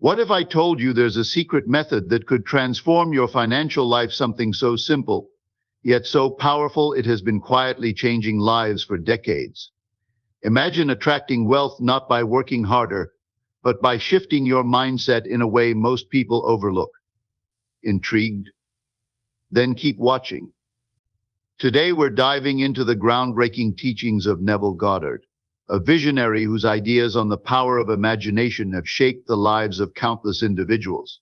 What if I told you there's a secret method that could transform your financial life, something so simple, yet so powerful it has been quietly changing lives for decades? Imagine attracting wealth not by working harder, but by shifting your mindset in a way most people overlook. Intrigued? Then keep watching. Today we're diving into the groundbreaking teachings of Neville Goddard, a visionary whose ideas on the power of imagination have shaped the lives of countless individuals.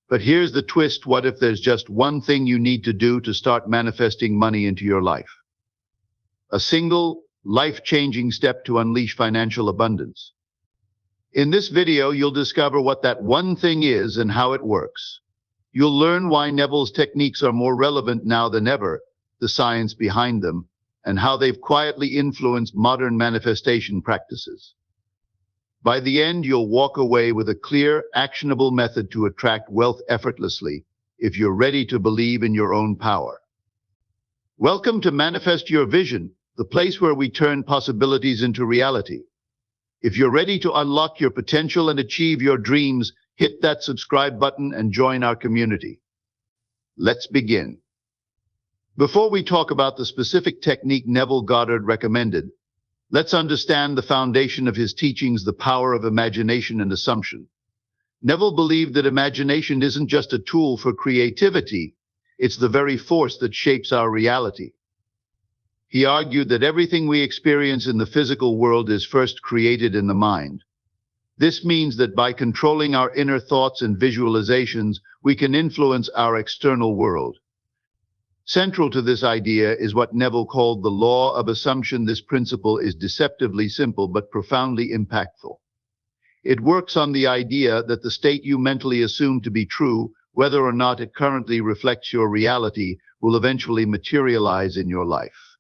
But here's the twist: what if there's just one thing you need to do to start manifesting money into your life? A single, life-changing step to unleash financial abundance. In this video, you'll discover what that one thing is and how it works. You'll learn why Neville's techniques are more relevant now than ever, the science behind them, and how they've quietly influenced modern manifestation practices. By the end, you'll walk away with a clear, actionable method to attract wealth effortlessly if you're ready to believe in your own power. Welcome to Manifest Your Vision, the place where we turn possibilities into reality. If you're ready to unlock your potential and achieve your dreams, hit that subscribe button and join our community. Let's begin. Before we talk about the specific technique Neville Goddard recommended, let's understand the foundation of his teachings, the power of imagination and assumption. Neville believed that imagination isn't just a tool for creativity, it's the very force that shapes our reality. He argued that everything we experience in the physical world is first created in the mind. This means that by controlling our inner thoughts and visualizations, we can influence our external world. Central to this idea is what Neville called the law of assumption. This principle is deceptively simple but profoundly impactful. It works on the idea that the state you mentally assume to be true, whether or not it currently reflects your reality, will eventually materialize in your life.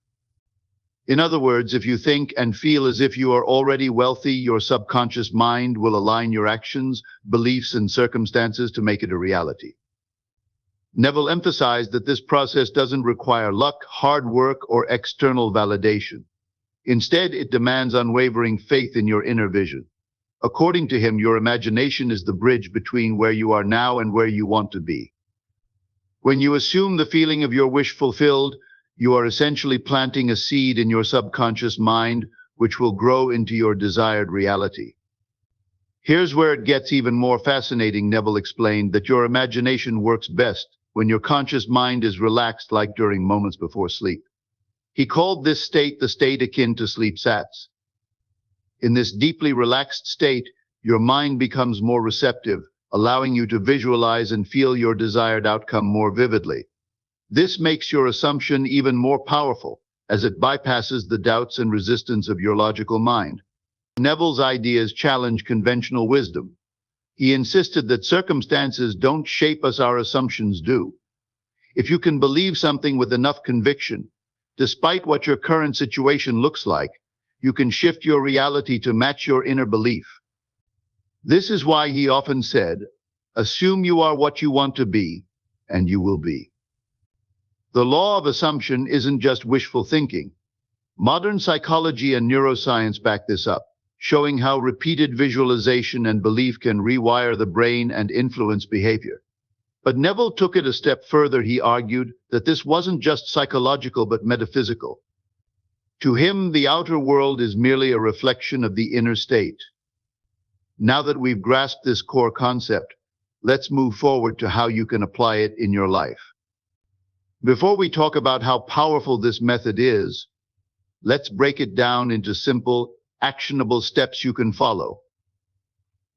In other words, if you think and feel as if you are already wealthy, your subconscious mind will align your actions, beliefs, and circumstances to make it a reality. Neville emphasized that this process doesn't require luck, hard work, or external validation. Instead, it demands unwavering faith in your inner vision. According to him, your imagination is the bridge between where you are now and where you want to be. When you assume the feeling of your wish fulfilled, you are essentially planting a seed in your subconscious mind, which will grow into your desired reality. Here's where it gets even more fascinating. Neville explained that your imagination works best when your conscious mind is relaxed, like during moments before sleep. He called this state the state akin to sleep sats. In this deeply relaxed state, your mind becomes more receptive, allowing you to visualize and feel your desired outcome more vividly. This makes your assumption even more powerful, as it bypasses the doubts and resistance of your logical mind. Neville's ideas challenge conventional wisdom. He insisted that circumstances don't shape us, our assumptions do. If you can believe something with enough conviction, despite what your current situation looks like, you can shift your reality to match your inner belief. This is why he often said, "Assume you are what you want to be, and you will be." The law of assumption isn't just wishful thinking. Modern psychology and neuroscience back this up, showing how repeated visualization and belief can rewire the brain and influence behavior. But Neville took it a step further. He argued that this wasn't just psychological but metaphysical. To him, the outer world is merely a reflection of the inner state. Now that we've grasped this core concept, let's move forward to how you can apply it in your life. Before we talk about how powerful this method is, let's break it down into simple, actionable steps you can follow.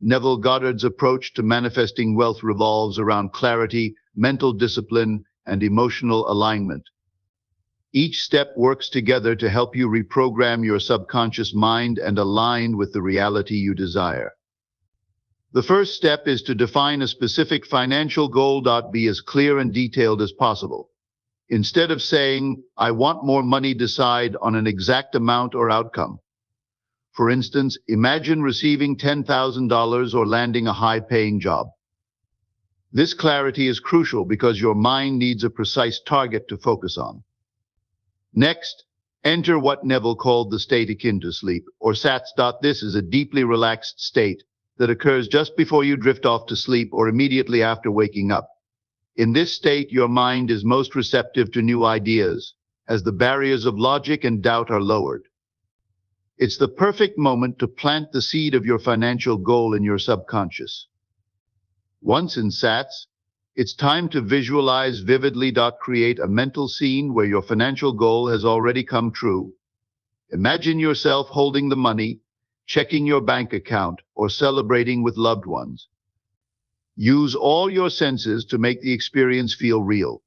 Neville Goddard's approach to manifesting wealth revolves around clarity, mental discipline, and emotional alignment. Each step works together to help you reprogram your subconscious mind and align with the reality you desire. The first step is to define a specific financial goal. Be as clear and detailed as possible. Instead of saying, "I want more money," decide on an exact amount or outcome. For instance, imagine receiving $10,000 or landing a high-paying job. This clarity is crucial because your mind needs a precise target to focus on. Next, enter what Neville called the state akin to sleep, or SATS. This is a deeply relaxed state that occurs just before you drift off to sleep or immediately after waking up. In this state, your mind is most receptive to new ideas, as the barriers of logic and doubt are lowered. It's the perfect moment to plant the seed of your financial goal in your subconscious. Once in SATS, it's time to visualize vividly. Create a mental scene where your financial goal has already come true. Imagine yourself holding the money, checking your bank account, or celebrating with loved ones. Use all your senses to make the experience feel real.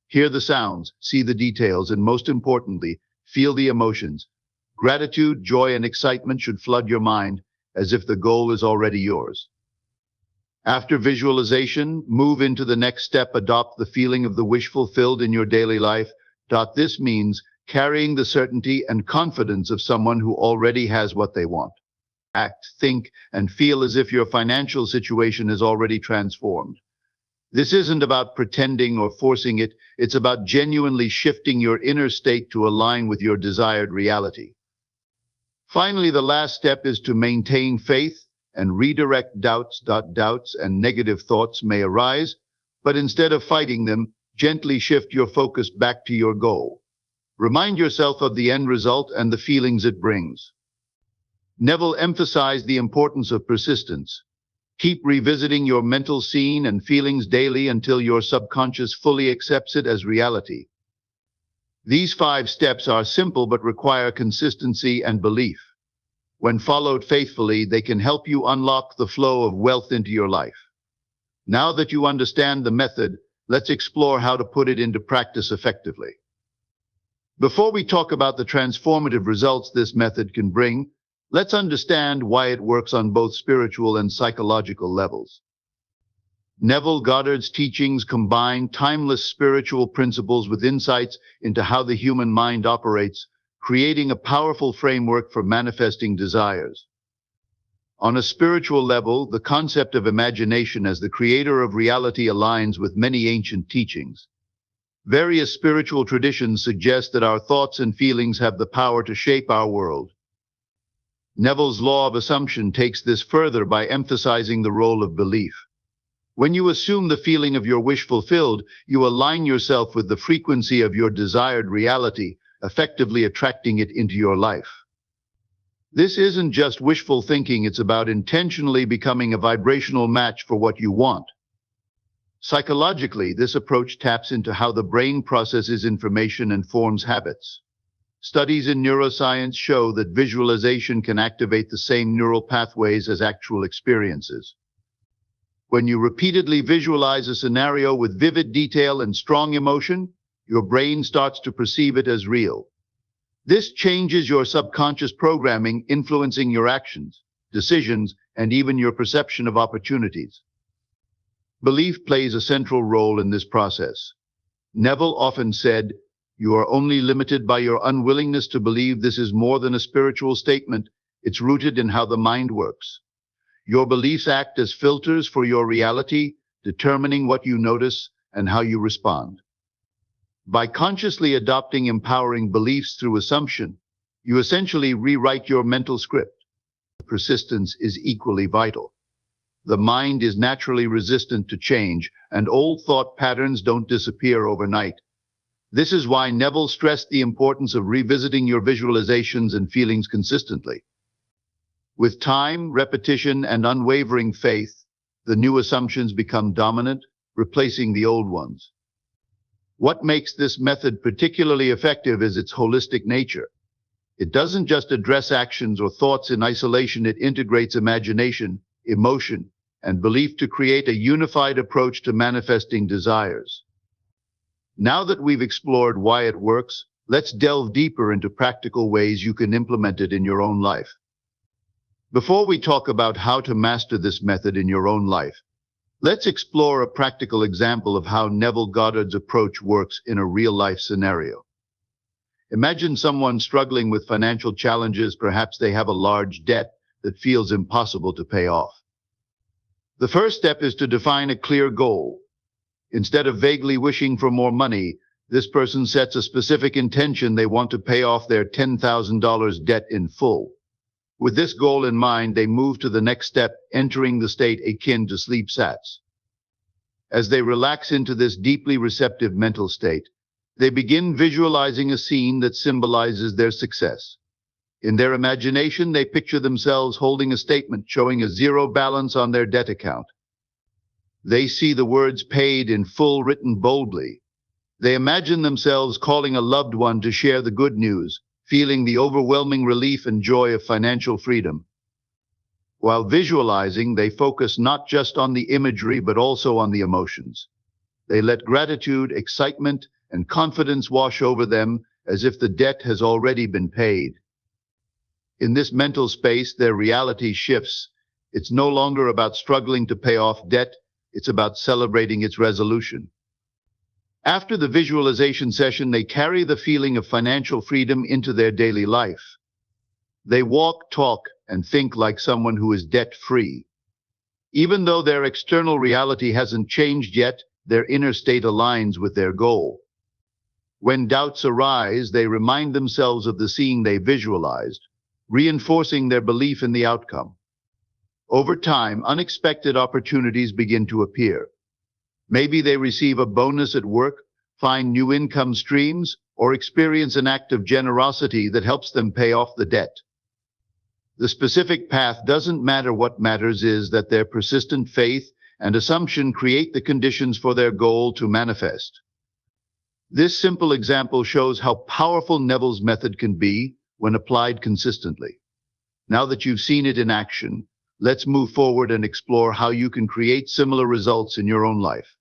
Hear the sounds, see the details, and most importantly, feel the emotions. Gratitude, joy, and excitement should flood your mind as if the goal is already yours. After visualization, move into the next step. Adopt the feeling of the wish fulfilled in your daily life. This means carrying the certainty and confidence of someone who already has what they want. Act, think, and feel as if your financial situation is already transformed. This isn't about pretending or forcing it. It's about genuinely shifting your inner state to align with your desired reality. Finally, the last step is to maintain faith and redirect doubts. Doubts and negative thoughts may arise, but instead of fighting them, gently shift your focus back to your goal. Remind yourself of the end result and the feelings it brings. Neville emphasized the importance of persistence. Keep revisiting your mental scene and feelings daily until your subconscious fully accepts it as reality. These 5 steps are simple but require consistency and belief. When followed faithfully, they can help you unlock the flow of wealth into your life. Now that you understand the method, let's explore how to put it into practice effectively. Before we talk about the transformative results this method can bring, let's understand why it works on both spiritual and psychological levels. Neville Goddard's teachings combine timeless spiritual principles with insights into how the human mind operates, creating a powerful framework for manifesting desires. On a spiritual level, the concept of imagination as the creator of reality aligns with many ancient teachings. Various spiritual traditions suggest that our thoughts and feelings have the power to shape our world. Neville's law of assumption takes this further by emphasizing the role of belief. When you assume the feeling of your wish fulfilled, you align yourself with the frequency of your desired reality, effectively attracting it into your life. This isn't just wishful thinking, it's about intentionally becoming a vibrational match for what you want. Psychologically, this approach taps into how the brain processes information and forms habits. Studies in neuroscience show that visualization can activate the same neural pathways as actual experiences. When you repeatedly visualize a scenario with vivid detail and strong emotion, your brain starts to perceive it as real. This changes your subconscious programming, influencing your actions, decisions, and even your perception of opportunities. Belief plays a central role in this process. Neville often said, "You are only limited by your unwillingness to believe." This is more than a spiritual statement. It's rooted in how the mind works. Your beliefs act as filters for your reality, determining what you notice and how you respond. By consciously adopting empowering beliefs through assumption, you essentially rewrite your mental script. Persistence is equally vital. The mind is naturally resistant to change, and old thought patterns don't disappear overnight. This is why Neville stressed the importance of revisiting your visualizations and feelings consistently. With time, repetition, and unwavering faith, the new assumptions become dominant, replacing the old ones. What makes this method particularly effective is its holistic nature. It doesn't just address actions or thoughts in isolation, it integrates imagination, emotion, and belief to create a unified approach to manifesting desires. Now that we've explored why it works, let's delve deeper into practical ways you can implement it in your own life. Before we talk about how to master this method in your own life, let's explore a practical example of how Neville Goddard's approach works in a real-life scenario. Imagine someone struggling with financial challenges. Perhaps they have a large debt that feels impossible to pay off. The first step is to define a clear goal. Instead of vaguely wishing for more money, this person sets a specific intention. They want to pay off their $10,000 debt in full. With this goal in mind, they move to the next step, entering the state akin to sleep sats. As they relax into this deeply receptive mental state, they begin visualizing a scene that symbolizes their success. In their imagination, they picture themselves holding a statement showing a zero balance on their debt account. They see the words "paid in full" written boldly. They imagine themselves calling a loved one to share the good news, feeling the overwhelming relief and joy of financial freedom. While visualizing, they focus not just on the imagery, but also on the emotions. They let gratitude, excitement, and confidence wash over them as if the debt has already been paid. In this mental space, their reality shifts. It's no longer about struggling to pay off debt, it's about celebrating its resolution. After the visualization session, they carry the feeling of financial freedom into their daily life. They walk, talk, and think like someone who is debt-free. Even though their external reality hasn't changed yet, their inner state aligns with their goal. When doubts arise, they remind themselves of the scene they visualized, reinforcing their belief in the outcome. Over time, unexpected opportunities begin to appear. Maybe they receive a bonus at work, find new income streams, or experience an act of generosity that helps them pay off the debt. The specific path doesn't matter. What matters is that their persistent faith and assumption create the conditions for their goal to manifest. This simple example shows how powerful Neville's method can be when applied consistently. Now that you've seen it in action, let's move forward and explore how you can create similar results in your own life.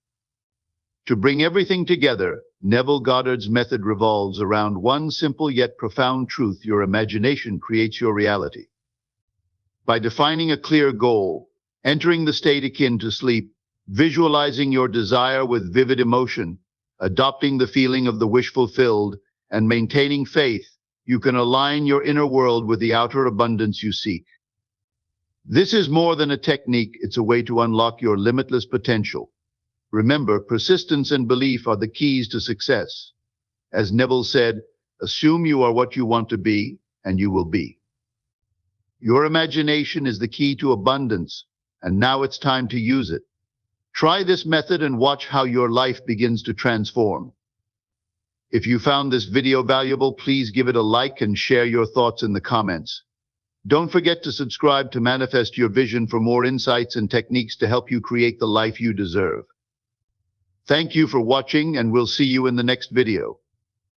To bring everything together, Neville Goddard's method revolves around one simple yet profound truth: your imagination creates your reality. By defining a clear goal, entering the state akin to sleep, visualizing your desire with vivid emotion, adopting the feeling of the wish fulfilled, and maintaining faith, you can align your inner world with the outer abundance you seek. This is more than a technique, it's a way to unlock your limitless potential. Remember, persistence and belief are the keys to success. As Neville said, assume you are what you want to be, and you will be. Your imagination is the key to abundance, and now it's time to use it. Try this method and watch how your life begins to transform. If you found this video valuable, please give it a like and share your thoughts in the comments. Don't forget to subscribe to Manifest Your Vision for more insights and techniques to help you create the life you deserve. Thank you for watching, and we'll see you in the next video.